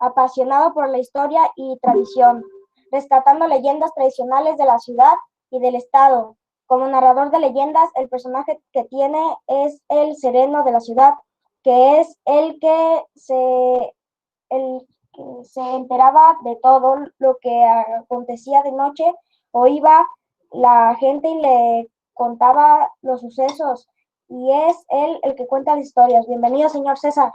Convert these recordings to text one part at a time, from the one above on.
apasionado por la historia y tradición, rescatando leyendas tradicionales de la ciudad y del estado. Como narrador de leyendas, el personaje que tiene es el sereno de la ciudad, que es el que se enteraba de todo lo que acontecía de noche, o iba la gente y le contaba los sucesos, y es él el que cuenta las historias. Bienvenido, señor César.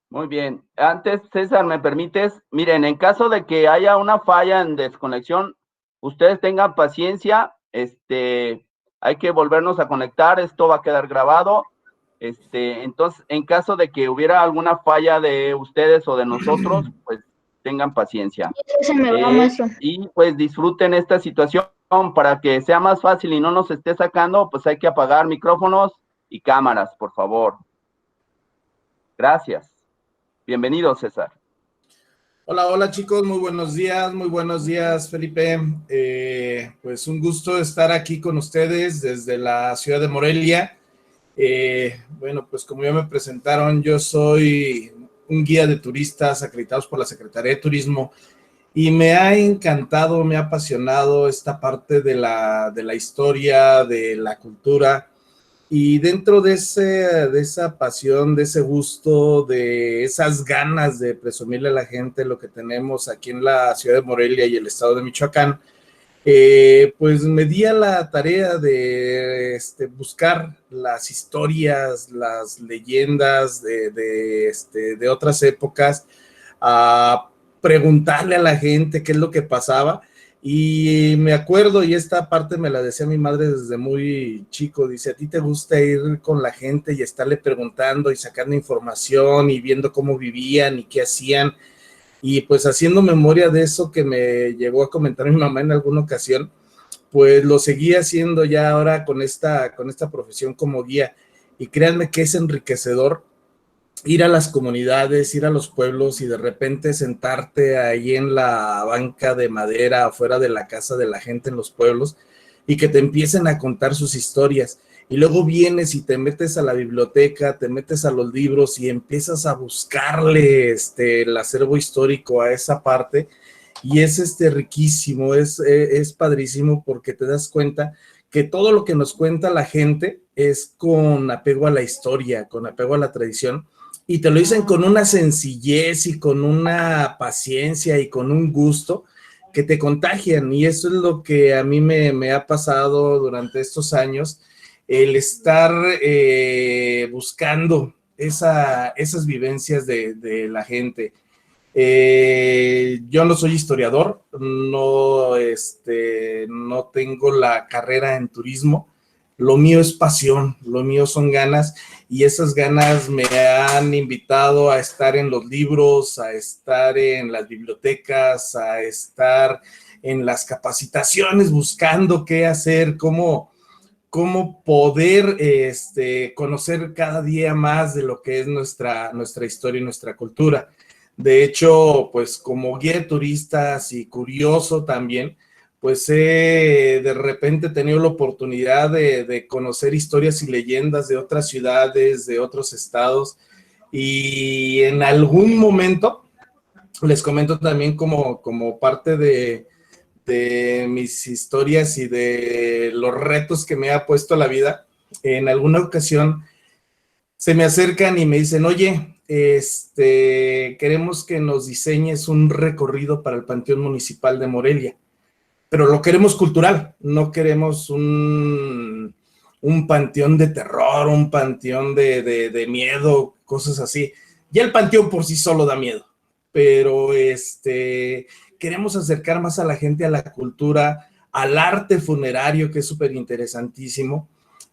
Muy bien. Antes, César, ¿me permites? Miren, en caso de que haya una falla en desconexión, ustedes tengan paciencia, hay que volvernos a conectar, esto va a quedar grabado. Entonces, en caso de que hubiera alguna falla de ustedes o de nosotros, pues tengan paciencia. Y pues disfruten esta situación para que sea más fácil y no nos esté sacando, pues hay que apagar micrófonos y cámaras, por favor. Gracias. Bienvenido, César. Hola, hola chicos, muy buenos días, Felipe. Pues un gusto estar aquí con ustedes desde la ciudad de Morelia. Bueno, pues como ya me presentaron, yo soy un guía de turistas acreditados por la Secretaría de Turismo y me ha encantado, me ha apasionado esta parte de la historia, de la cultura. Y dentro de esa pasión, de ese gusto, de esas ganas de presumirle a la gente lo que tenemos aquí en la ciudad de Morelia y el estado de Michoacán, pues me di a la tarea de buscar las historias, las leyendas de otras épocas, a preguntarle a la gente qué es lo que pasaba. Y me acuerdo, y esta parte me la decía mi madre desde muy chico, dice, ¿a ti te gusta ir con la gente y estarle preguntando y sacando información y viendo cómo vivían y qué hacían? Y pues haciendo memoria de eso que me llegó a comentar mi mamá en alguna ocasión, pues lo seguí haciendo ya ahora con esta profesión como guía. Y créanme que es enriquecedor ir a las comunidades, ir a los pueblos y de repente sentarte ahí en la banca de madera afuera de la casa de la gente en los pueblos y que te empiecen a contar sus historias. Y luego vienes y te metes a la biblioteca, te metes a los libros y empiezas a buscarle el acervo histórico a esa parte. Y es riquísimo, es padrísimo porque te das cuenta que todo lo que nos cuenta la gente es con apego a la historia, con apego a la tradición, y te lo dicen con una sencillez y con una paciencia y con un gusto que te contagian, y eso es lo que a mí me ha pasado durante estos años, el estar buscando esas vivencias de la gente. Yo no soy historiador, no tengo la carrera en turismo, lo mío es pasión, lo mío son ganas, y esas ganas me han invitado a estar en los libros, a estar en las bibliotecas, a estar en las capacitaciones buscando qué hacer, cómo poder conocer cada día más de lo que es nuestra historia y nuestra cultura. De hecho, pues como guía de turistas y curioso también, pues he de repente tenido la oportunidad de conocer historias y leyendas de otras ciudades, de otros estados, y en algún momento, les comento también como parte de mis historias y de los retos que me ha puesto la vida, en alguna ocasión se me acercan y me dicen, oye, queremos que nos diseñes un recorrido para el Panteón Municipal de Morelia, pero lo queremos cultural, no queremos un panteón de terror, un panteón de miedo, cosas así. Ya el panteón por sí solo da miedo, pero queremos acercar más a la gente a la cultura, al arte funerario, que es súper interesantísimo.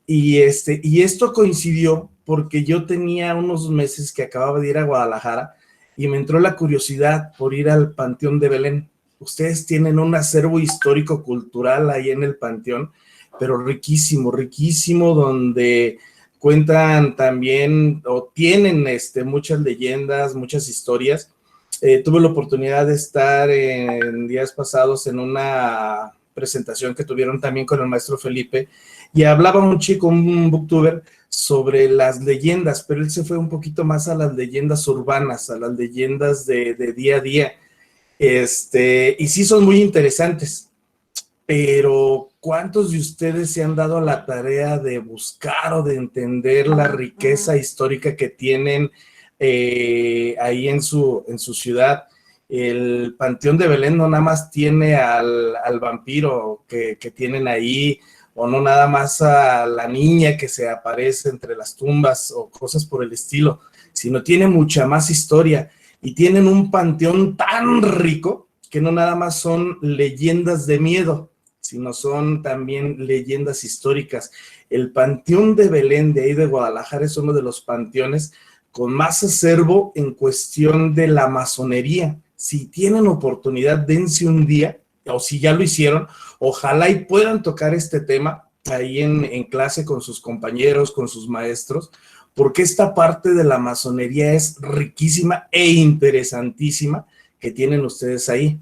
Y esto coincidió porque yo tenía unos meses que acababa de ir a Guadalajara y me entró la curiosidad por ir al Panteón de Belén. Ustedes tienen un acervo histórico-cultural ahí en el Panteón, pero riquísimo, riquísimo, donde cuentan también o tienen muchas leyendas, muchas historias. Tuve la oportunidad de estar en días pasados en una presentación que tuvieron también con el maestro Felipe, y hablaba un chico, un booktuber, sobre las leyendas, pero él se fue un poquito más a las leyendas urbanas, a las leyendas de día a día, y sí son muy interesantes, pero ¿cuántos de ustedes se han dado a la tarea de buscar o de entender la riqueza histórica que tienen ahí en su ciudad? El Panteón de Belén no nada más tiene al vampiro que tienen ahí, o no nada más a la niña que se aparece entre las tumbas o cosas por el estilo, sino tiene mucha más historia y tienen un panteón tan rico que no nada más son leyendas de miedo, sino son también leyendas históricas. El Panteón de Belén de ahí de Guadalajara es uno de los panteones con más acervo en cuestión de la masonería. Si tienen oportunidad, dense un día, o si ya lo hicieron, ojalá y puedan tocar este tema ahí en clase con sus compañeros, con sus maestros, porque esta parte de la masonería es riquísima e interesantísima que tienen ustedes ahí.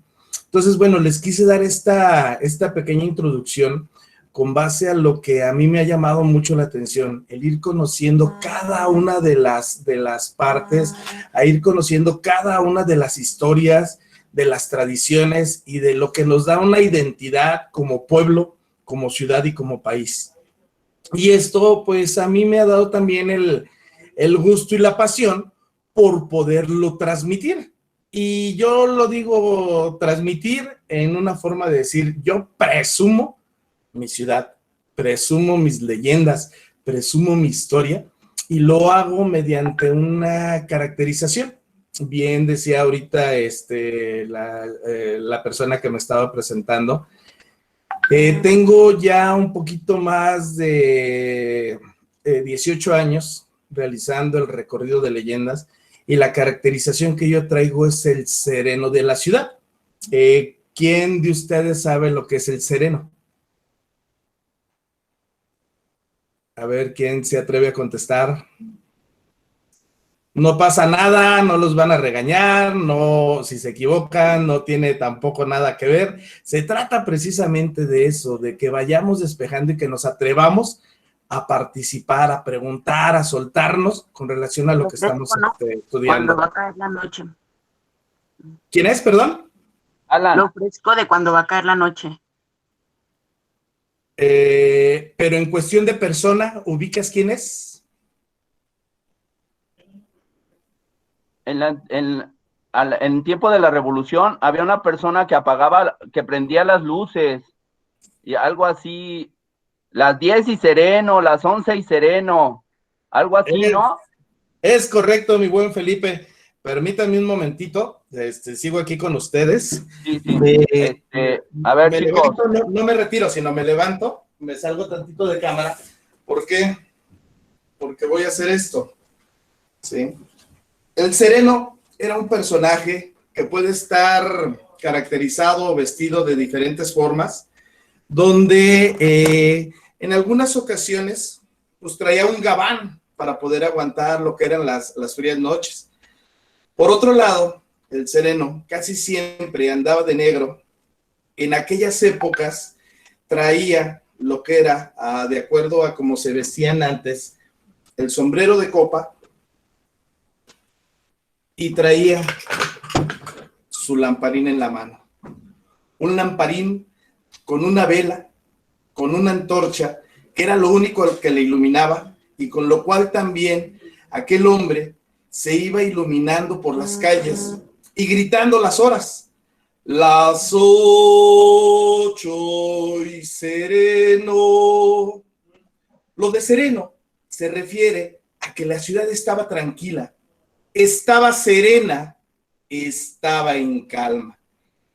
Entonces, bueno, les quise dar esta pequeña introducción con base a lo que a mí me ha llamado mucho la atención, el ir conociendo cada una de las partes, a ir conociendo cada una de las historias, de las tradiciones y de lo que nos da una identidad como pueblo, como ciudad y como país. Y esto, pues, a mí me ha dado también el gusto y la pasión por poderlo transmitir. Y yo lo digo transmitir en una forma de decir, yo presumo mi ciudad, presumo mis leyendas, presumo mi historia y lo hago mediante una caracterización. Bien decía ahorita la persona que me estaba presentando, tengo ya un poquito más de 18 años realizando el recorrido de leyendas y la caracterización que yo traigo es el sereno de la ciudad. ¿Quién de ustedes sabe lo que es el sereno? A ver, ¿quién se atreve a contestar? No pasa nada, no los van a regañar, no, si se equivocan, no tiene tampoco nada que ver. Se trata precisamente de eso, de que vayamos despejando y que nos atrevamos a participar, a preguntar, a soltarnos con relación a lo que estamos estudiando. Cuando va a caer la noche. ¿Quién es, perdón? Alan. Lo fresco de cuando va a caer la noche. Pero en cuestión de persona, ¿ubicas quién es? En tiempo de la revolución había una persona que que prendía las luces y algo así, las 10 y sereno, las 11 y sereno, algo así, ¿no? Es correcto, mi buen Felipe. Permítanme un momentito, sigo aquí con ustedes. Sí. A ver, chicos. Levanto, no me retiro, sino me levanto, me salgo tantito de cámara. ¿Por qué? Porque voy a hacer esto. ¿Sí? El sereno era un personaje que puede estar caracterizado o vestido de diferentes formas, donde en algunas ocasiones pues traía un gabán para poder aguantar lo que eran las frías noches. Por otro lado, el sereno casi siempre andaba de negro. En aquellas épocas traía lo que era, de acuerdo a cómo se vestían antes, el sombrero de copa y traía su lamparín en la mano. Un lamparín con una vela, con una antorcha, que era lo único que le iluminaba y con lo cual también aquel hombre se iba iluminando por las calles y gritando las horas. Las 8 y sereno. Lo de sereno se refiere a que la ciudad estaba tranquila, estaba serena, estaba en calma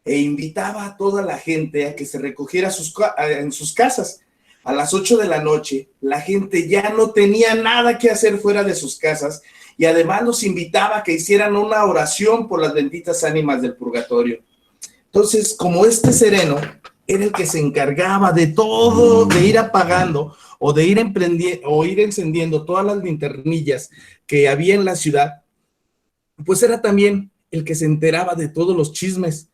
e invitaba a toda la gente a que se recogiera en sus casas. A las 8 de la noche, la gente ya no tenía nada que hacer fuera de sus casas y además los invitaba a que hicieran una oración por las benditas ánimas del purgatorio. Entonces, como este sereno era el que se encargaba de todo, de ir apagando o de ir encendiendo todas las linternillas que había en la ciudad, pues era también el que se enteraba de todos los chismes,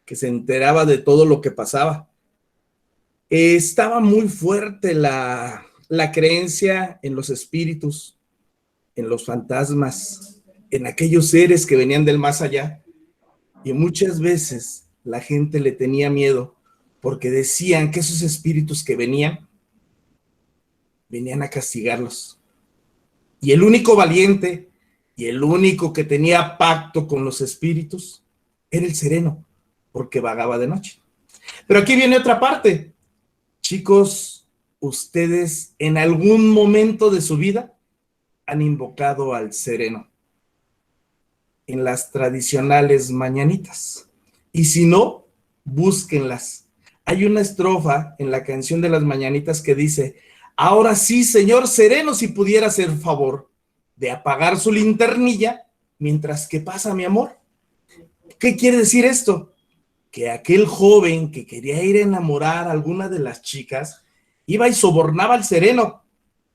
que se enteraba de todo lo que pasaba. Estaba muy fuerte la creencia en los espíritus, en los fantasmas, en aquellos seres que venían del más allá. Y muchas veces la gente le tenía miedo porque decían que esos espíritus que venían a castigarlos. Y el único valiente y el único que tenía pacto con los espíritus era el sereno, porque vagaba de noche. Pero aquí viene otra parte. Chicos, ustedes en algún momento de su vida han invocado al sereno en las tradicionales mañanitas. Y si no, búsquenlas. Hay una estrofa en la canción de las mañanitas que dice: ahora sí, señor sereno, si pudiera hacer favor de apagar su linternilla mientras que pasa mi amor. ¿Qué quiere decir esto? Que aquel joven que quería ir a enamorar a alguna de las chicas iba y sobornaba al sereno,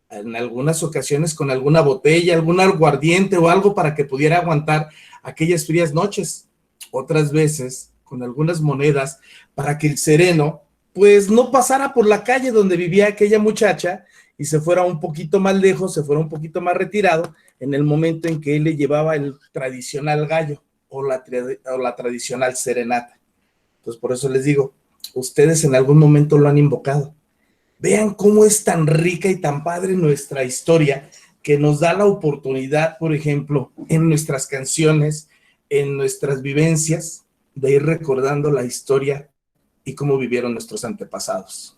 en algunas ocasiones con alguna botella, algún aguardiente o algo para que pudiera aguantar aquellas frías noches. Otras veces con algunas monedas para que el sereno pues no pasara por la calle donde vivía aquella muchacha y se fuera un poquito más lejos, se fuera un poquito más retirado en el momento en que él le llevaba el tradicional gallo o la tradicional serenata. Entonces por eso les digo, ustedes en algún momento lo han invocado. Vean cómo es tan rica y tan padre nuestra historia que nos da la oportunidad, por ejemplo, en nuestras canciones, en nuestras vivencias, de ir recordando la historia y cómo vivieron nuestros antepasados.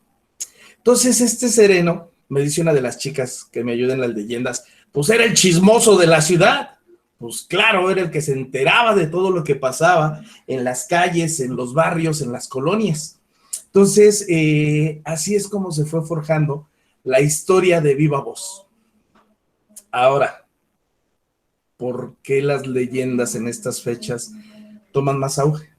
Entonces, este sereno, me dice una de las chicas que me ayudan en las leyendas, pues era el chismoso de la ciudad. Pues claro, era el que se enteraba de todo lo que pasaba en las calles, en los barrios, en las colonias. Entonces, así es como se fue forjando la historia de Viva Voz. Ahora, ¿por qué las leyendas en estas fechas toman más auge?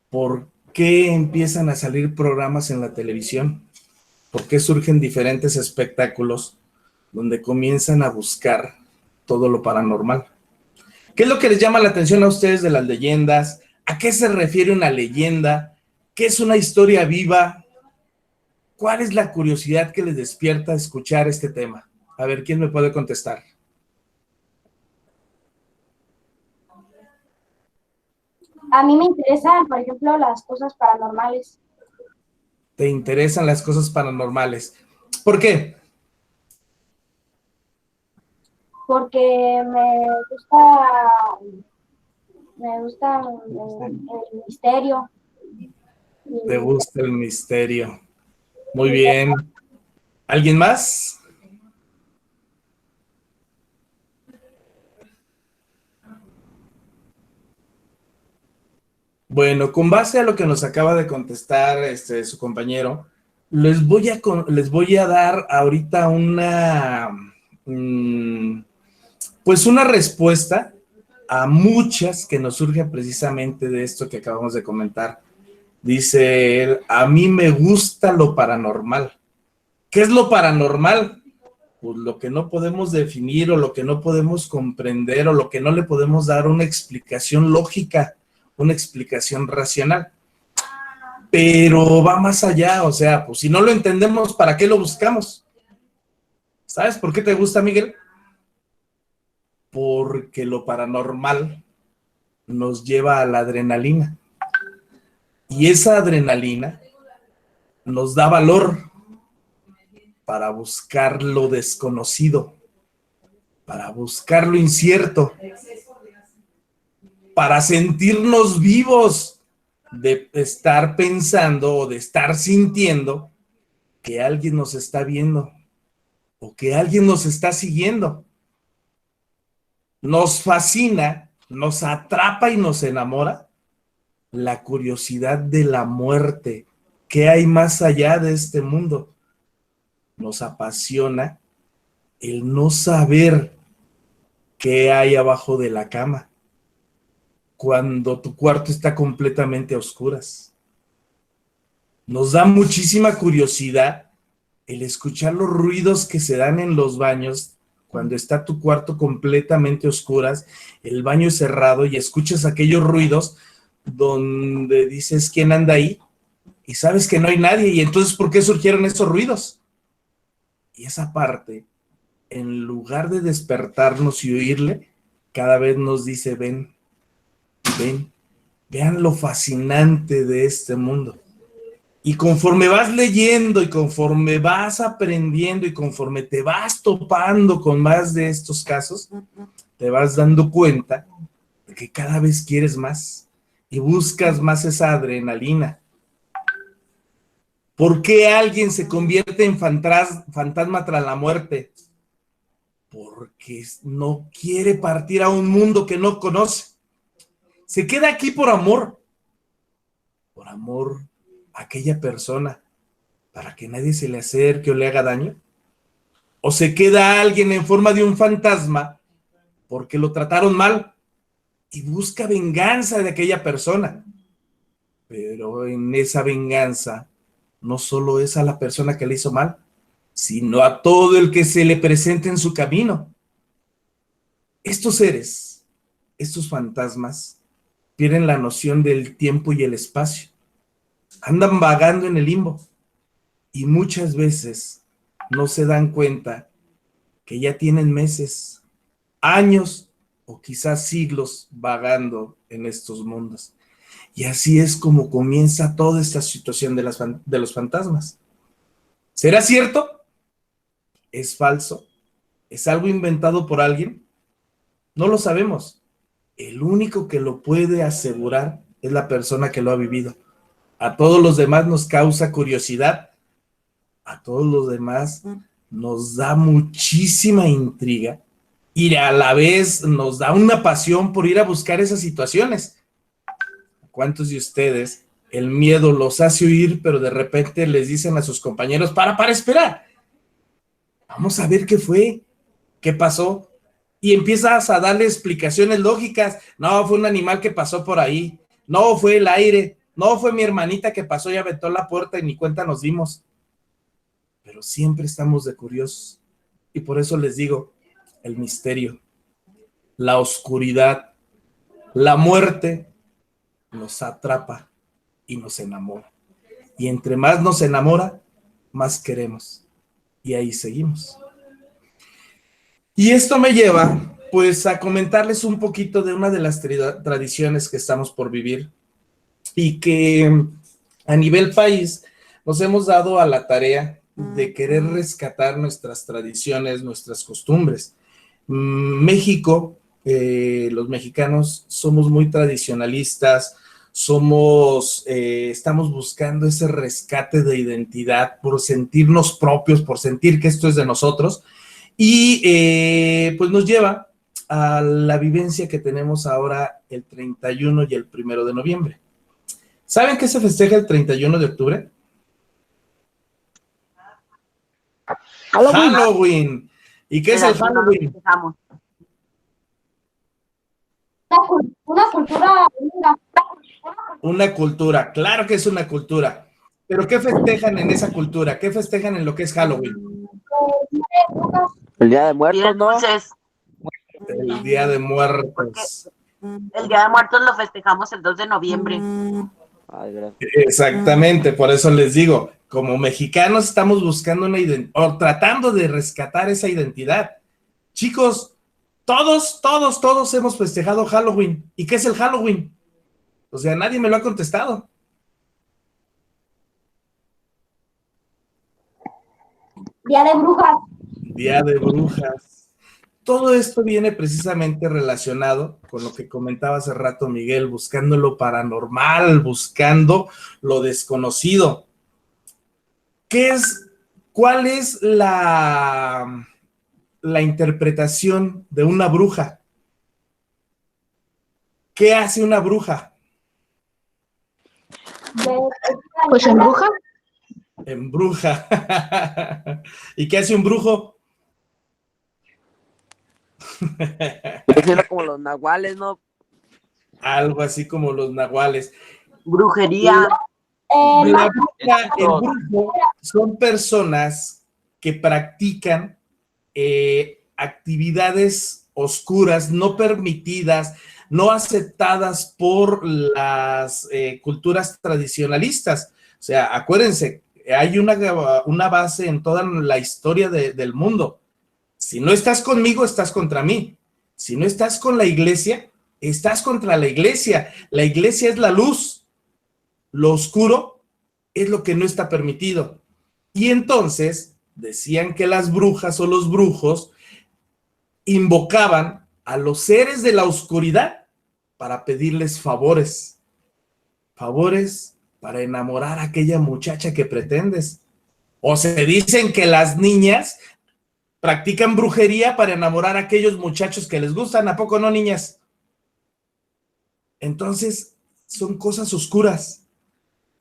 ¿Por qué empiezan a salir programas en la televisión? ¿Por qué surgen diferentes espectáculos donde comienzan a buscar todo lo paranormal? ¿Qué es lo que les llama la atención a ustedes de las leyendas? ¿A qué se refiere una leyenda? ¿Qué es una historia viva? ¿Cuál es la curiosidad que les despierta escuchar este tema? A ver, ¿quién me puede contestar? A mí me interesan, por ejemplo, las cosas paranormales. ¿Te interesan las cosas paranormales? ¿Por qué? Porque me gusta el misterio. ¿Te gusta el misterio? Muy bien. ¿Alguien más? Bueno, con base a lo que nos acaba de contestar su compañero, les voy a dar ahorita pues una respuesta a muchas que nos surgen precisamente de esto que acabamos de comentar. Dice él, a mí me gusta lo paranormal. ¿Qué es lo paranormal? Pues lo que no podemos definir o lo que no podemos comprender o lo que no le podemos dar una explicación lógica, una explicación racional. Pero va más allá, o sea, pues si no lo entendemos, ¿para qué lo buscamos? ¿Sabes por qué te gusta, Miguel? Porque lo paranormal nos lleva a la adrenalina. Y esa adrenalina nos da valor para buscar lo desconocido, para buscar lo incierto, para sentirnos vivos, de estar pensando o de estar sintiendo que alguien nos está viendo o que alguien nos está siguiendo. Nos fascina, nos atrapa y nos enamora la curiosidad de la muerte. ¿Qué hay más allá de este mundo? Nos apasiona el no saber qué hay abajo de la cama cuando tu cuarto está completamente a oscuras. Nos da muchísima curiosidad el escuchar los ruidos que se dan en los baños cuando está tu cuarto completamente a oscuras, el baño cerrado y escuchas aquellos ruidos donde dices, ¿quién anda ahí? y sabes que no hay nadie, y entonces ¿por qué surgieron esos ruidos? Y esa parte, en lugar de despertarnos y oírle, cada vez nos dice, ven, ven, vean lo fascinante de este mundo. Y conforme vas leyendo y conforme vas aprendiendo y conforme te vas topando con más de estos casos, te vas dando cuenta de que cada vez quieres más y buscas más esa adrenalina. ¿Por qué alguien se convierte en fantasma tras la muerte? Porque no quiere partir a un mundo que no conoce. Se queda aquí por amor a aquella persona, para que nadie se le acerque o le haga daño. O se queda alguien en forma de un fantasma porque lo trataron mal y busca venganza de aquella persona. Pero en esa venganza no solo es a la persona que le hizo mal, sino a todo el que se le presente en su camino. Estos seres, estos fantasmas, pierden la noción del tiempo y el espacio. Andan vagando en el limbo y muchas veces no se dan cuenta que ya tienen meses, años o quizás siglos vagando en estos mundos. Y así es como comienza toda esta situación de los fantasmas. ¿Será cierto? ¿Es falso? ¿Es algo inventado por alguien? No lo sabemos. El único que lo puede asegurar es la persona que lo ha vivido. A todos los demás nos causa curiosidad. A todos los demás nos da muchísima intriga y a la vez nos da una pasión por ir a buscar esas situaciones. ¿Cuántos de ustedes el miedo los hace huir, pero de repente les dicen a sus compañeros, para esperar, vamos a ver qué fue, qué pasó? Y empiezas a darle explicaciones lógicas. No, fue un animal que pasó por ahí. No, fue el aire. No, fue mi hermanita que pasó y aventó la puerta y ni cuenta nos dimos. Pero siempre estamos de curiosos. Y por eso les digo, el misterio, la oscuridad, la muerte nos atrapa y nos enamora. Y entre más nos enamora, más queremos. Y ahí seguimos. Y esto me lleva, pues, a comentarles un poquito de una de las tradiciones que estamos por vivir y que a nivel país nos hemos dado a la tarea de querer rescatar nuestras tradiciones, nuestras costumbres. México, los mexicanos somos muy tradicionalistas, estamos buscando ese rescate de identidad por sentirnos propios, por sentir que esto es de nosotros, y pues nos lleva a la vivencia que tenemos ahora el 31 y el 1 de noviembre. ¿Saben qué se festeja el 31 de octubre? Halloween. ¿Y qué es el Halloween? Una cultura. Una cultura, claro que es una cultura. Pero ¿qué festejan en esa cultura? ¿Qué festejan en lo que es Halloween? El Día de Muertos, ¿no? El Día de Muertos. El Día de Muertos lo festejamos el 2 de noviembre. Ay, gracias. Exactamente, por eso les digo, como mexicanos estamos buscando una identidad, o tratando de rescatar esa identidad. Chicos, todos hemos festejado Halloween. ¿Y qué es el Halloween? O sea, nadie me lo ha contestado. Día de Brujas. Día de Brujas. Todo esto viene precisamente relacionado con lo que comentaba hace rato Miguel, buscando lo paranormal, buscando lo desconocido. ¿Cuál es la interpretación de una bruja? ¿Qué hace una bruja? Pues embruja. Embruja. ¿Y qué hace un brujo? Pues como los nahuales, ¿no? Algo así como los nahuales. Brujería. La bruja, el brujo son personas que practican actividades oscuras, no permitidas, no aceptadas por las culturas tradicionalistas. sea, acuérdense, hay una base en toda la historia del mundo. Si no estás conmigo, estás contra mí. Si no estás con la iglesia, estás contra la iglesia. La iglesia es la luz. Lo oscuro es lo que no está permitido. Y entonces decían que las brujas o los brujos invocaban a los seres de la oscuridad para pedirles favores. Favores para enamorar a aquella muchacha que pretendes. O se dicen que las niñas practican brujería para enamorar a aquellos muchachos que les gustan. ¿A poco no, niñas? Entonces, son cosas oscuras.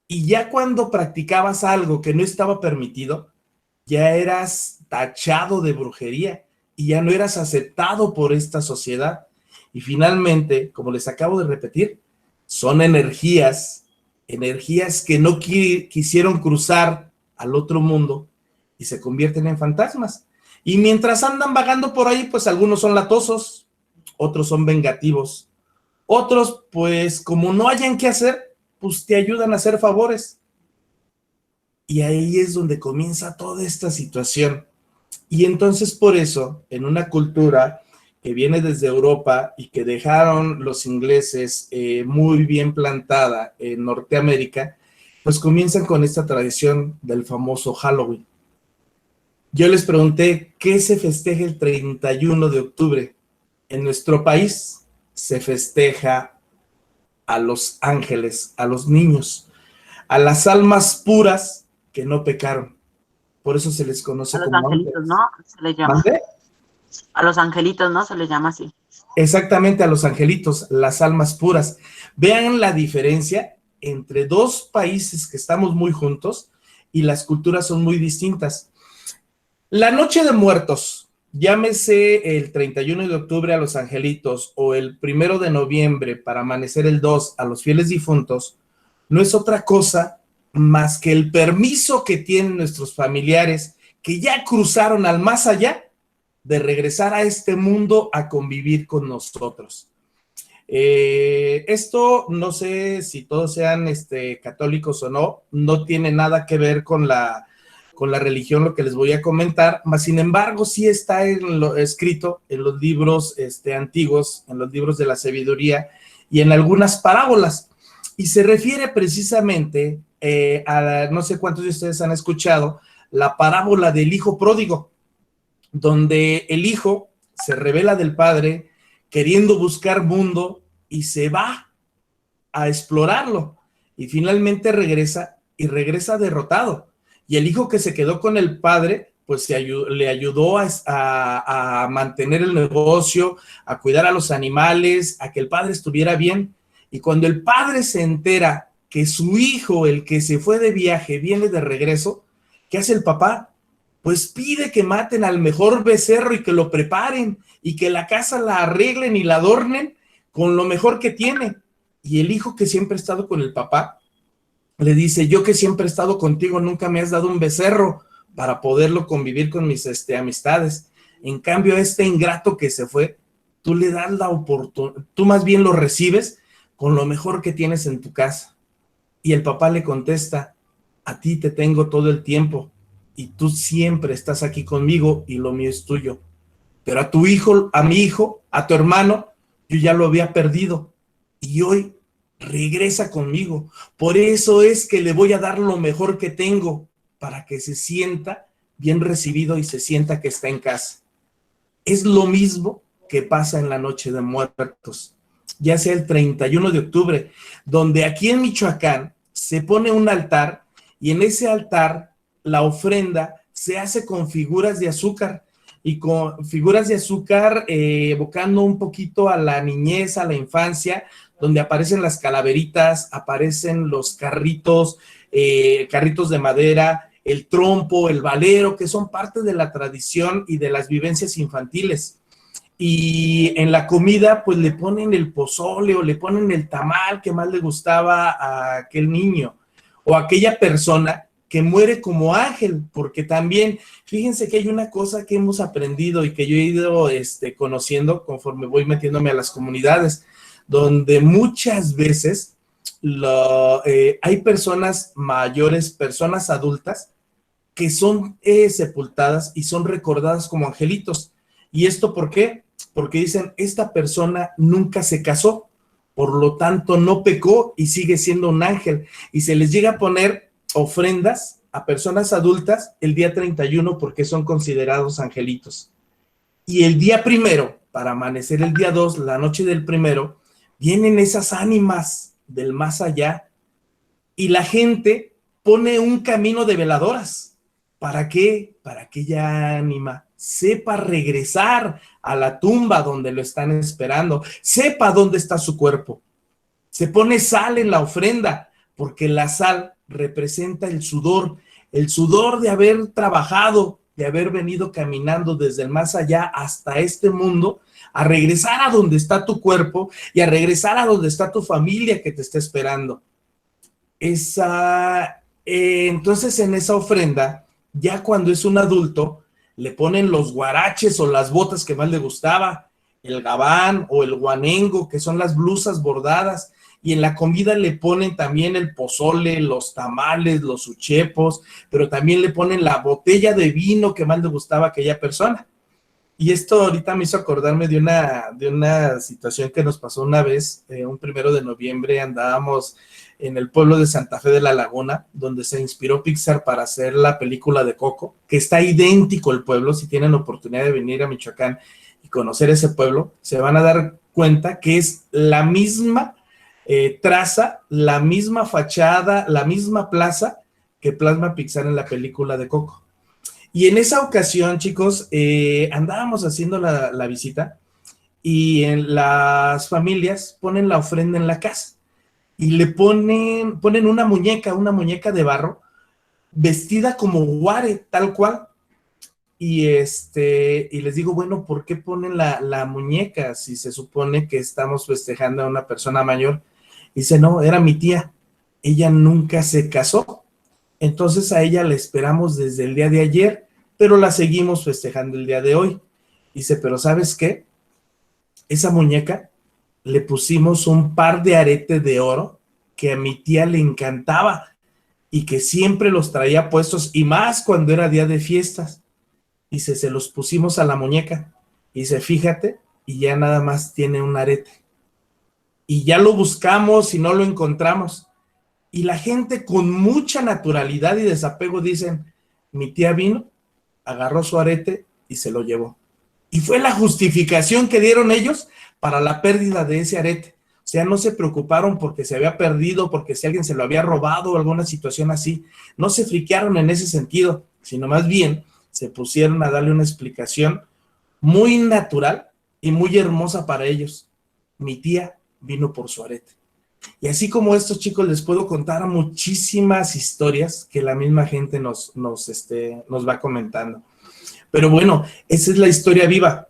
Y ya cuando practicabas algo que no estaba permitido, ya eras tachado de brujería y ya no eras aceptado por esta sociedad. Y finalmente, como les acabo de repetir, son energías que no quisieron cruzar al otro mundo y se convierten en fantasmas. Y mientras andan vagando por ahí, pues algunos son latosos, otros son vengativos, otros, pues como no hayan qué hacer, pues te ayudan a hacer favores. Y ahí es donde comienza toda esta situación. Y entonces por eso, en una cultura que viene desde Europa y que dejaron los ingleses muy bien plantada en Norteamérica, pues comienzan con esta tradición del famoso Halloween. Yo les pregunté, ¿qué se festeja el 31 de octubre? En nuestro país se festeja a los ángeles, a los niños, a las almas puras que no pecaron. Por eso se les conoce A los como angelitos, ángeles. ¿no? Se les llama. ¿Mande? A los angelitos, ¿no? Se les llama así. Exactamente, a los angelitos, las almas puras. Vean la diferencia entre dos países que estamos muy juntos y las culturas son muy distintas. La Noche de Muertos, llámese el 31 de octubre a los angelitos o el 1 de noviembre para amanecer el 2 a los fieles difuntos, no es otra cosa más que el permiso que tienen nuestros familiares que ya cruzaron al más allá de regresar a este mundo a convivir con nosotros. Esto no sé si todos sean católicos o no, no tiene nada que ver con la religión lo que les voy a comentar, mas sin embargo sí está escrito en los libros antiguos, en los libros de la sabiduría y en algunas parábolas, y se refiere precisamente no sé cuántos de ustedes han escuchado la parábola del hijo pródigo, donde el hijo se rebela del padre queriendo buscar mundo y se va a explorarlo y finalmente regresa derrotado. Y el hijo que se quedó con el padre, pues le ayudó a mantener el negocio, a cuidar a los animales, a que el padre estuviera bien. Y cuando el padre se entera que su hijo, el que se fue de viaje, viene de regreso, ¿qué hace el papá? Pues pide que maten al mejor becerro y que lo preparen y que la casa la arreglen y la adornen con lo mejor que tiene. Y el hijo que siempre ha estado con el papá le dice, yo que siempre he estado contigo, nunca me has dado un becerro para poderlo convivir con mis amistades. En cambio, este ingrato que se fue, tú le das la oportunidad, tú más bien lo recibes con lo mejor que tienes en tu casa. Y el papá le contesta, a ti te tengo todo el tiempo y tú siempre estás aquí conmigo y lo mío es tuyo. Pero a tu hijo, a mi hijo, a tu hermano, yo ya lo había perdido y hoy regresa conmigo. Por eso es que le voy a dar lo mejor que tengo para que se sienta bien recibido y se sienta que está en casa. Es lo mismo que pasa en la Noche de Muertos, ya sea el 31 de octubre, donde aquí en Michoacán se pone un altar y en ese altar la ofrenda se hace con figuras de azúcar y con figuras de azúcar evocando un poquito a la niñez, a la infancia, donde aparecen las calaveritas, aparecen los carritos de madera, el trompo, el valero, que son parte de la tradición y de las vivencias infantiles. Y en la comida, pues le ponen el pozole o le ponen el tamal que más le gustaba a aquel niño o a aquella persona que muere como ángel, porque también, fíjense que hay una cosa que hemos aprendido y que yo he ido conociendo conforme voy metiéndome a las comunidades, donde muchas veces hay personas mayores, personas adultas, que son sepultadas y son recordadas como angelitos. ¿Y esto por qué? Porque dicen, esta persona nunca se casó, por lo tanto no pecó y sigue siendo un ángel. Y se les llega a poner ofrendas a personas adultas el día 31 porque son considerados angelitos. Y el día primero, para amanecer el día 2, la noche del primero, vienen esas ánimas del más allá y la gente pone un camino de veladoras. ¿Para qué? Para que aquella ánima sepa regresar a la tumba donde lo están esperando, sepa dónde está su cuerpo. Se pone sal en la ofrenda, porque la sal representa el sudor de haber trabajado, de haber venido caminando desde el más allá hasta este mundo, a regresar a donde está tu cuerpo y a regresar a donde está tu familia que te está esperando. Entonces en esa ofrenda, ya cuando es un adulto, le ponen los guaraches o las botas que más le gustaba, el gabán o el guanengo, que son las blusas bordadas, y en la comida le ponen también el pozole, los tamales, los uchepos, pero también le ponen la botella de vino que más le gustaba a aquella persona. Y esto ahorita me hizo acordarme de una situación que nos pasó una vez, un 1 de noviembre, andábamos en el pueblo de Santa Fe de la Laguna, donde se inspiró Pixar para hacer la película de Coco, que está idéntico el pueblo. Si tienen oportunidad de venir a Michoacán y conocer ese pueblo, se van a dar cuenta que es la misma traza, la misma fachada, la misma plaza que plasma Pixar en la película de Coco. Y en esa ocasión, chicos, andábamos haciendo la visita y en las familias ponen la ofrenda en la casa y le ponen una muñeca de barro vestida como Guare, tal cual. Y les digo, bueno, ¿por qué ponen la muñeca si se supone que estamos festejando a una persona mayor? Dice, no, era mi tía, ella nunca se casó, entonces a ella la esperamos desde el día de ayer, pero la seguimos festejando el día de hoy. Dice, pero ¿sabes qué? Esa muñeca le pusimos un par de aretes de oro que a mi tía le encantaba y que siempre los traía puestos, y más cuando era día de fiestas. Dice, se los pusimos a la muñeca. Dice, fíjate, y ya nada más tiene un arete. Y ya lo buscamos y no lo encontramos. Y la gente con mucha naturalidad y desapego dicen, mi tía vino, agarró su arete y se lo llevó. Y fue la justificación que dieron ellos para la pérdida de ese arete. O sea, no se preocuparon porque se había perdido, porque si alguien se lo había robado o alguna situación así. No se friquearon en ese sentido, sino más bien se pusieron a darle una explicación muy natural y muy hermosa para ellos. Mi tía vino por su arete. Y así como estos, chicos, les puedo contar muchísimas historias que la misma gente nos va comentando. Pero bueno, esa es la historia viva,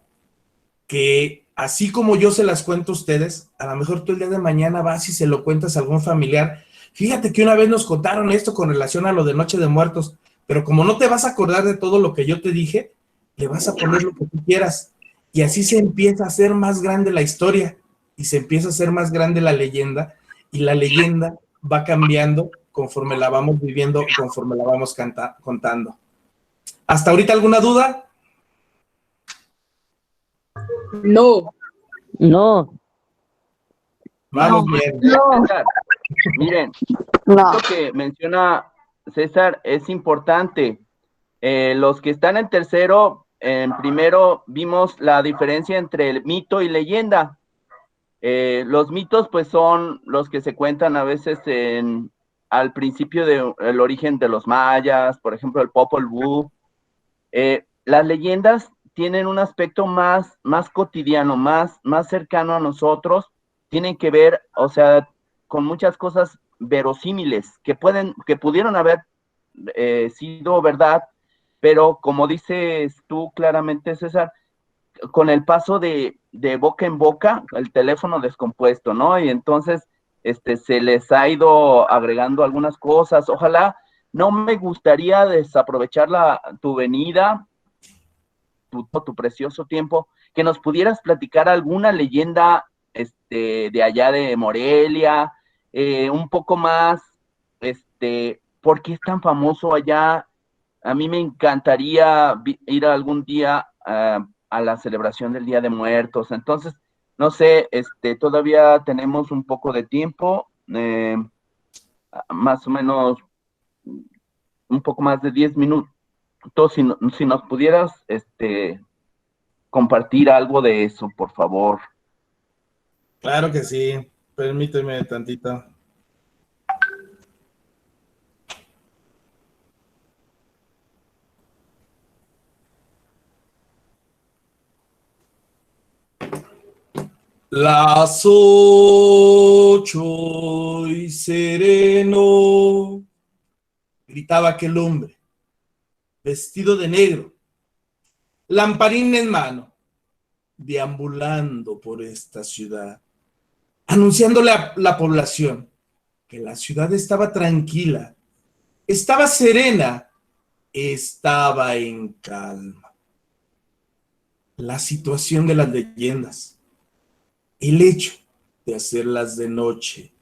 que así como yo se las cuento a ustedes, a lo mejor tú el día de mañana vas y se lo cuentas a algún familiar. Fíjate que una vez nos contaron esto con relación a lo de Noche de Muertos, pero como no te vas a acordar de todo lo que yo te dije, le vas a poner lo que tú quieras. Y así se empieza a hacer más grande la historia, y se empieza a hacer más grande la leyenda, y la leyenda va cambiando conforme la vamos viviendo, conforme la vamos contando. ¿Hasta ahorita alguna duda? No. No. Vamos bien. César, miren, No. esto que menciona César es importante. Los que están en tercero, en primero vimos la diferencia entre el mito y leyenda. Los mitos pues son los que se cuentan a veces al principio del origen de los mayas, por ejemplo el Popol Vuh. Las leyendas tienen un aspecto más cotidiano, más cercano a nosotros, tienen que ver, o sea, con muchas cosas verosímiles que pudieron haber sido verdad, pero como dices tú claramente, César, con el paso de boca en boca, el teléfono descompuesto, ¿no? Y entonces se les ha ido agregando algunas cosas. Ojalá, no me gustaría desaprovechar tu venida, tu precioso tiempo, que nos pudieras platicar alguna leyenda de allá de Morelia, un poco más, ¿por qué es tan famoso allá? A mí me encantaría ir algún día a la celebración del Día de Muertos. Entonces, no sé, todavía tenemos un poco de tiempo, más o menos un poco más de 10 minutos. Si nos pudieras compartir algo de eso, por favor. Claro que sí, permíteme tantito. Las 8 y sereno, gritaba aquel hombre, vestido de negro, lamparín en mano, deambulando por esta ciudad, anunciándole a la población que la ciudad estaba tranquila, estaba serena, estaba en calma. La situación de las leyendas, el hecho de hacerlas de noche,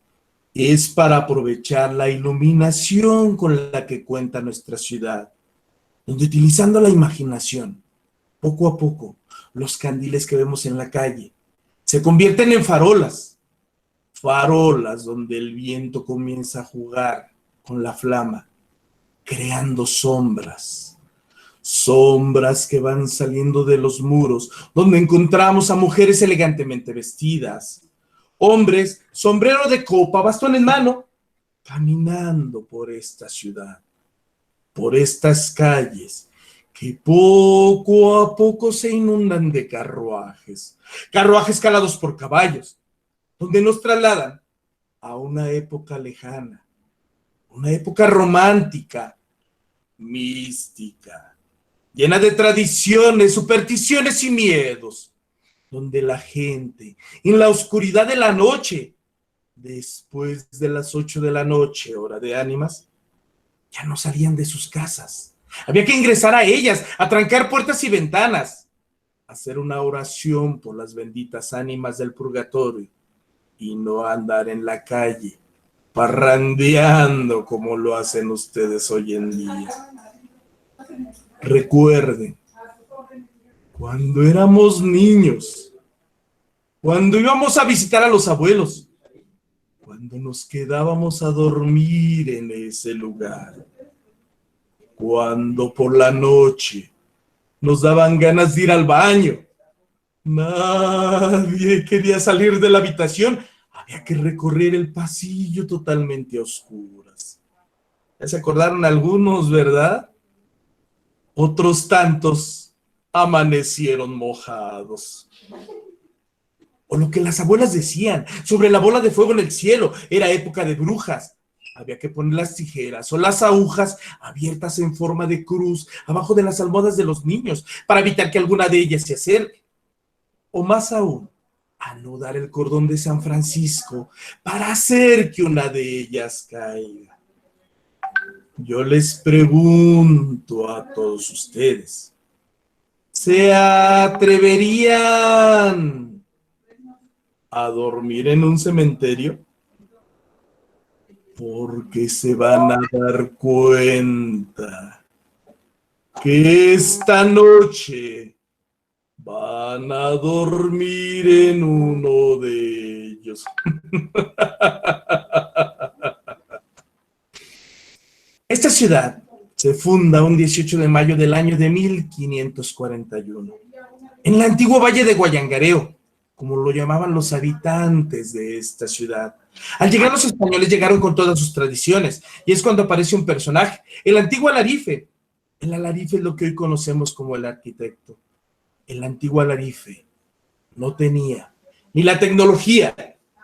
es para aprovechar la iluminación con la que cuenta nuestra ciudad, donde utilizando la imaginación, poco a poco, los candiles que vemos en la calle se convierten en farolas, farolas donde el viento comienza a jugar con la flama, creando sombras, sombras que van saliendo de los muros, donde encontramos a mujeres elegantemente vestidas, hombres, sombrero de copa, bastón en mano, caminando por esta ciudad, por estas calles, que poco a poco se inundan de carruajes, carruajes calados por caballos, donde nos trasladan a una época lejana, una época romántica, mística, llena de tradiciones, supersticiones y miedos, donde la gente, en la oscuridad de la noche, después de las 8 de la noche, hora de ánimas, ya no salían de sus casas. Había que ingresar a ellas, a trancar puertas y ventanas, a hacer una oración por las benditas ánimas del purgatorio y no andar en la calle parrandeando como lo hacen ustedes hoy en día. Recuerden, cuando éramos niños, cuando íbamos a visitar a los abuelos, cuando nos quedábamos a dormir en ese lugar, cuando por la noche nos daban ganas de ir al baño, nadie quería salir de la habitación, había que recorrer el pasillo totalmente a oscuras. Ya se acordaron algunos, ¿verdad? Otros tantos amanecieron mojados. O lo que las abuelas decían sobre la bola de fuego en el cielo, era época de brujas. Había que poner las tijeras o las agujas abiertas en forma de cruz abajo de las almohadas de los niños para evitar que alguna de ellas se acerque. O más aún, anudar el cordón de San Francisco para hacer que una de ellas caiga. Yo les pregunto a todos ustedes, ¿se atreverían a dormir en un cementerio? Porque se van a dar cuenta que esta noche van a dormir en uno de ellos. Esta ciudad se funda un 18 de mayo del año de 1541, en el antiguo Valle de Guayangareo, como lo llamaban los habitantes de esta ciudad. Al llegar los españoles llegaron con todas sus tradiciones, y es cuando aparece un personaje, el antiguo alarife. El alarife es lo que hoy conocemos como el arquitecto. El antiguo alarife no tenía ni la tecnología,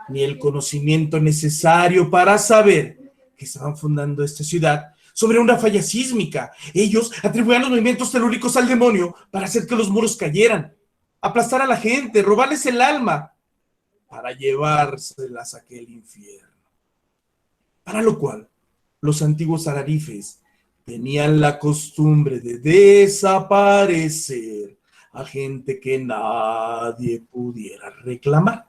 ni el conocimiento necesario para saber que estaban fundando esta ciudad sobre una falla sísmica. Ellos atribuían los movimientos telúricos al demonio para hacer que los muros cayeran, aplastar a la gente, robarles el alma, para llevárselas a aquel infierno. Para lo cual, los antiguos alarifes tenían la costumbre de desaparecer a gente que nadie pudiera reclamar,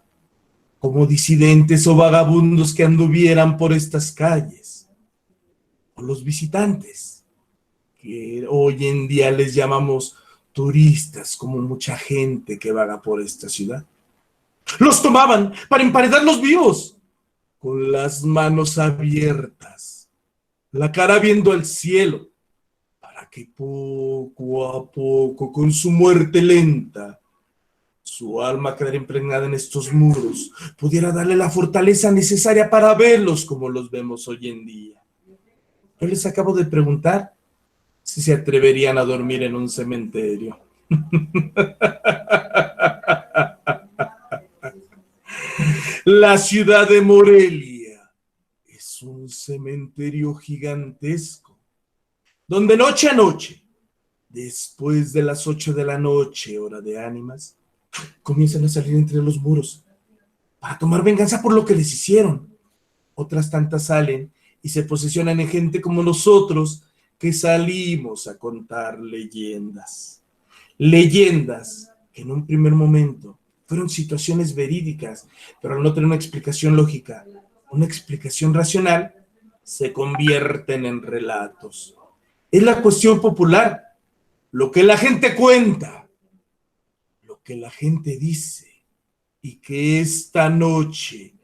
como disidentes o vagabundos que anduvieran por estas calles, o los visitantes, que hoy en día les llamamos turistas, como mucha gente que vaga por esta ciudad. Los tomaban para emparedarlos vivos, con las manos abiertas, la cara viendo al cielo, para que poco a poco, con su muerte lenta, su alma quedara impregnada en estos muros, pudiera darle la fortaleza necesaria para verlos como los vemos hoy en día. Yo les acabo de preguntar si se atreverían a dormir en un cementerio. La ciudad de Morelia es un cementerio gigantesco, donde noche a noche, después de las 8 de la noche, hora de ánimas, comienzan a salir entre los muros para tomar venganza por lo que les hicieron. Otras tantas salen y se posesionan en gente como nosotros, que salimos a contar leyendas. Leyendas que en un primer momento fueron situaciones verídicas, pero al no tener una explicación lógica, una explicación racional, se convierten en relatos. Es la cuestión popular, lo que la gente cuenta, lo que la gente dice, y que esta noche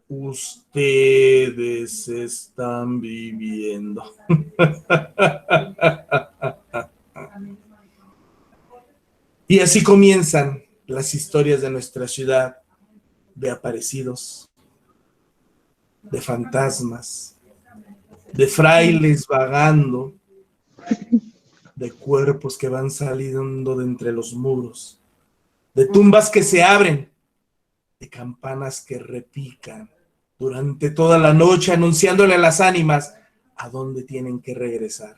ustedes están viviendo. Y así comienzan las historias de nuestra ciudad, de aparecidos, de fantasmas, de frailes vagando, de cuerpos que van saliendo de entre los muros, de tumbas que se abren, de campanas que repican durante toda la noche, anunciándole a las ánimas a dónde tienen que regresar.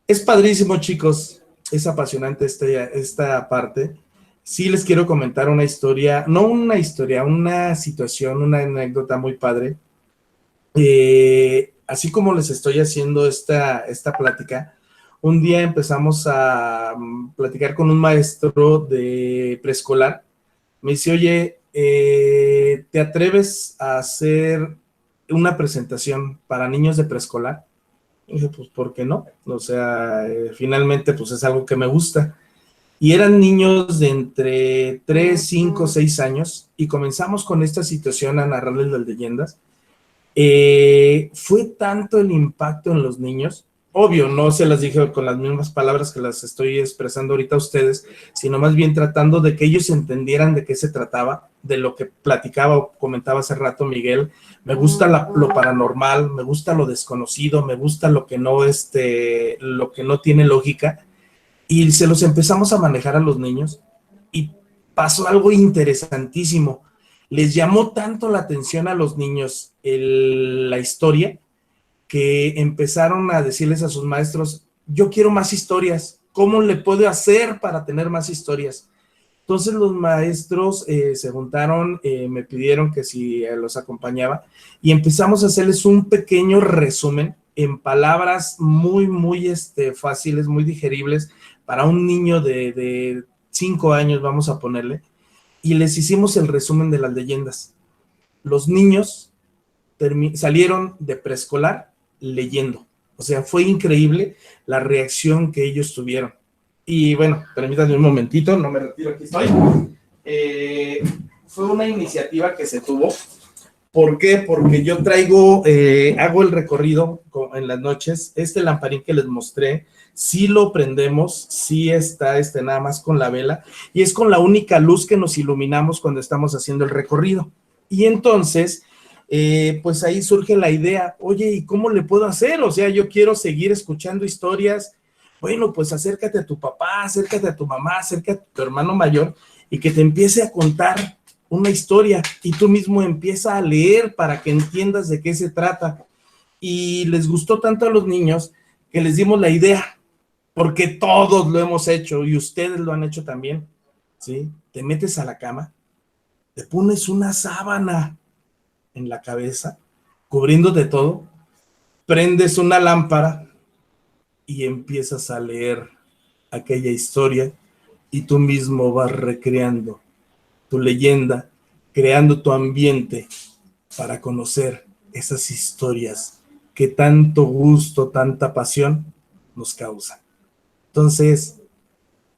Es padrísimo, chicos, es apasionante esta parte. Sí les quiero comentar una historia, no una historia, una situación, una anécdota muy padre. Así como les estoy haciendo esta plática, un día empezamos a platicar con un maestro de preescolar. Me dice, oye, ¿te atreves a hacer una presentación para niños de preescolar? Y dije, pues, ¿por qué no? O sea, finalmente, pues es algo que me gusta. Y eran niños de entre 3, 5, 6 años, y comenzamos con esta situación a narrarles las leyendas. Fue tanto el impacto en los niños, obvio, no se las dije con las mismas palabras que las estoy expresando ahorita a ustedes, sino más bien tratando de que ellos entendieran de qué se trataba, de lo que platicaba o comentaba hace rato Miguel. Me gusta lo paranormal, me gusta lo desconocido, me gusta lo que no tiene lógica, y se los empezamos a manejar a los niños, y pasó algo interesantísimo. Les llamó tanto la atención a los niños la historia, que empezaron a decirles a sus maestros, yo quiero más historias, ¿cómo le puedo hacer para tener más historias? Entonces los maestros se juntaron, me pidieron que si los acompañaba, y empezamos a hacerles un pequeño resumen en palabras muy, muy fáciles, muy digeribles, para un niño de 5 años, vamos a ponerle, y les hicimos el resumen de las leyendas. Los niños salieron de preescolar leyendo. O sea, fue increíble la reacción que ellos tuvieron. Y bueno, permítanme un momentito, no me retiro, aquí estoy. Fue una iniciativa que se tuvo. ¿Por qué? Porque yo hago el recorrido en las noches. Este lamparín que les mostré, sí lo prendemos, sí está nada más con la vela, y es con la única luz que nos iluminamos cuando estamos haciendo el recorrido. Y entonces, pues ahí surge la idea, oye, ¿y cómo le puedo hacer? O sea, yo quiero seguir escuchando historias. Bueno, pues acércate a tu papá, acércate a tu mamá, acércate a tu hermano mayor, y que te empiece a contar una historia, y tú mismo empieza a leer para que entiendas de qué se trata. Y les gustó tanto a los niños que les dimos la idea, porque todos lo hemos hecho y ustedes lo han hecho también, ¿sí? Te metes a la cama, te pones una sábana en la cabeza, cubriéndote todo, prendes una lámpara y empiezas a leer aquella historia, y tú mismo vas recreando tu leyenda creando tu ambiente para conocer esas historias que tanto gusto, tanta pasión nos causan. Entonces,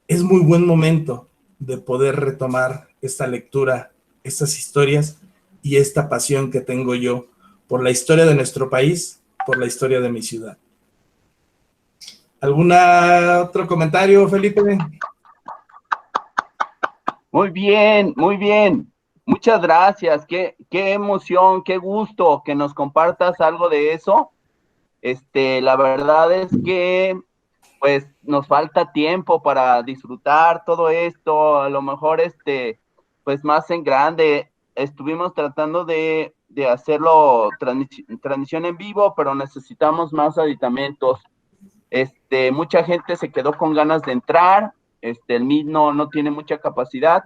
es muy buen momento de poder retomar esta lectura, estas historias y esta pasión que tengo yo por la historia de nuestro país, por la historia de mi ciudad. ¿Algún otro comentario, Felipe? Muy bien, muy bien. Muchas gracias. Qué emoción, qué gusto que nos compartas algo de eso. La verdad es que pues nos falta tiempo para disfrutar todo esto. A lo mejor pues más en grande. Estuvimos tratando de hacerlo transmisión en vivo, pero necesitamos más aditamentos. Mucha gente se quedó con ganas de entrar. El Meet no tiene mucha capacidad.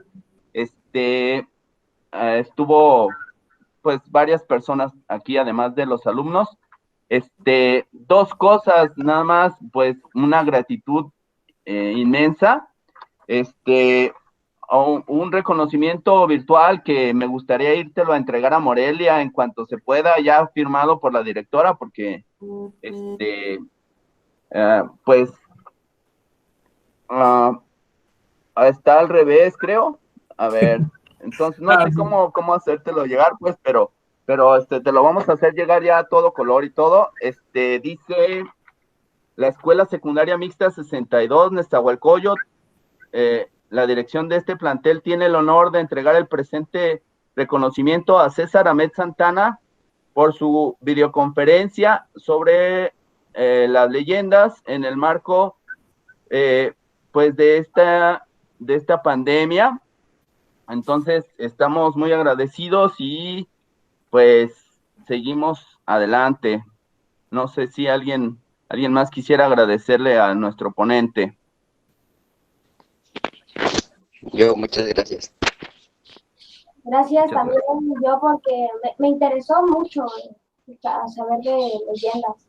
Estuvo pues varias personas aquí, además de los alumnos. Dos cosas nada más, pues una gratitud inmensa, un reconocimiento virtual que me gustaría írtelo a entregar a Morelia en cuanto se pueda, ya firmado por la directora, porque pues está al revés, creo. A ver, entonces no sé cómo hacértelo llegar, pues, pero te lo vamos a hacer llegar ya a todo color y todo. Dice la Escuela Secundaria Mixta 62, Nezahualcóyotl. La dirección de este plantel tiene el honor de entregar el presente reconocimiento a César Ahmed Santana por su videoconferencia sobre las leyendas en el marco pues de esta pandemia. Entonces estamos muy agradecidos y pues seguimos adelante. No sé si alguien más quisiera agradecerle a nuestro ponente. Yo, muchas gracias. Gracias también yo porque me interesó mucho saber de leyendas.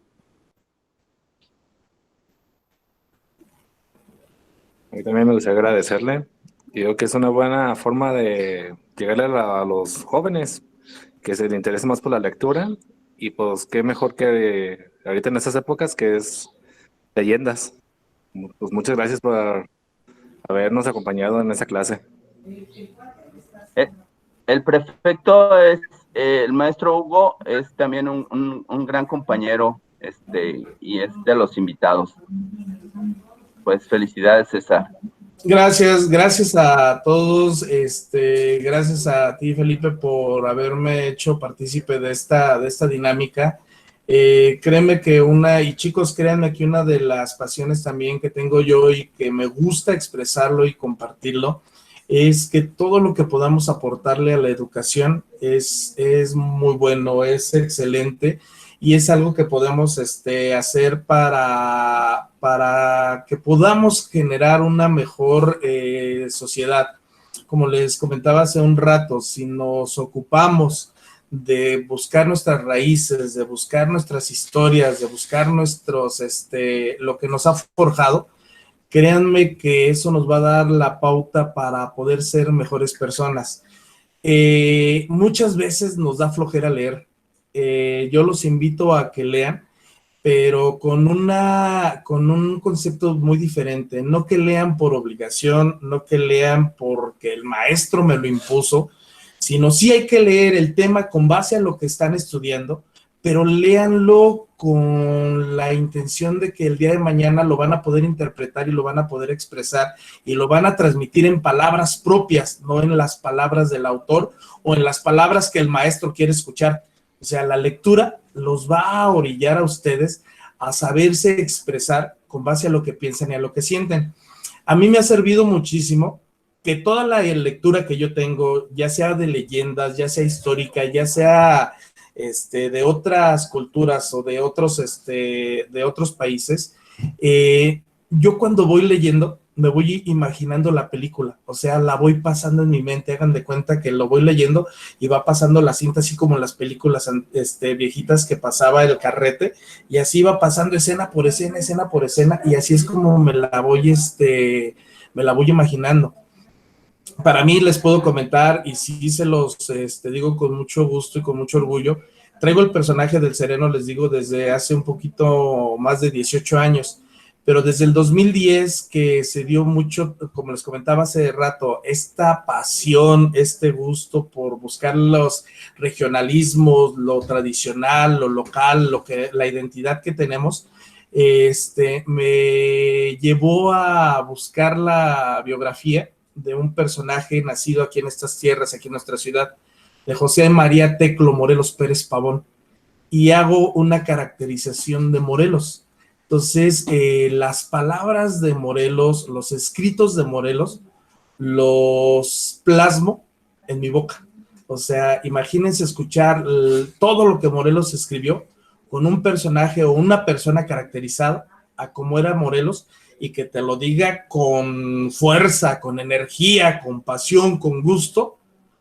A mí también me gustaría agradecerle. Digo que es una buena forma de llegarle a los jóvenes que se les interese más por la lectura y pues qué mejor que ahorita en estas épocas que es leyendas. Pues muchas gracias por habernos acompañado en esta clase. El prefecto es el maestro Hugo, es también un gran compañero y es de los invitados. Pues felicidades, César. Gracias a todos, gracias a ti, Felipe, por haberme hecho partícipe de esta dinámica. Créeme que créanme que una de las pasiones también que tengo yo y que me gusta expresarlo y compartirlo, es que todo lo que podamos aportarle a la educación es muy bueno, es excelente. Y es algo que podemos hacer para que podamos generar una mejor sociedad. Como les comentaba hace un rato, si nos ocupamos de buscar nuestras raíces, de buscar nuestras historias, de buscar lo que nos ha forjado, créanme que eso nos va a dar la pauta para poder ser mejores personas. Muchas veces nos da flojera leer. Yo los invito a que lean, pero con un concepto muy diferente. No que lean por obligación, no que lean porque el maestro me lo impuso, sino sí hay que leer el tema con base a lo que están estudiando, pero léanlo con la intención de que el día de mañana lo van a poder interpretar y lo van a poder expresar y lo van a transmitir en palabras propias, no en las palabras del autor o en las palabras que el maestro quiere escuchar. O sea, la lectura los va a orillar a ustedes a saberse expresar con base a lo que piensan y a lo que sienten. A mí me ha servido muchísimo que toda la lectura que yo tengo, ya sea de leyendas, ya sea histórica, ya sea de otras culturas o de otros países, yo cuando voy leyendo me voy imaginando la película, o sea, la voy pasando en mi mente. Hagan de cuenta que lo voy leyendo y va pasando la cinta, así como en las películas viejitas que pasaba el carrete, y así va pasando escena por escena, escena por escena, y así es como me la voy imaginando. para mí les puedo comentar, y sí se los digo con mucho gusto y con mucho orgullo, traigo el personaje del Sereno, les digo, desde hace un poquito más de 18 años, pero desde el 2010 que se dio mucho, como les comentaba hace rato, esta pasión, este gusto por buscar los regionalismos, lo tradicional, lo local, la identidad que tenemos, me llevó a buscar la biografía de un personaje nacido aquí en estas tierras, aquí en nuestra ciudad, de José María Teclo Morelos Pérez Pavón, y hago una caracterización de Morelos. Entonces, las palabras de Morelos, los escritos de Morelos, los plasmo en mi boca. O sea, imagínense escuchar todo lo que Morelos escribió con un personaje o una persona caracterizada a cómo era Morelos, y que te lo diga con fuerza, con energía, con pasión, con gusto,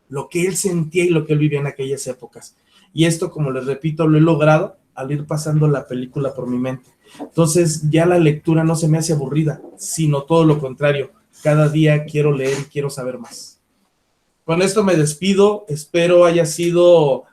lo que él sentía y lo que él vivía en aquellas épocas. Y esto, como les repito, lo he logrado al ir pasando la película por mi mente. Entonces ya la lectura no se me hace aburrida, sino todo lo contrario. Cada día quiero leer y quiero saber más. Con esto me despido, espero haya sido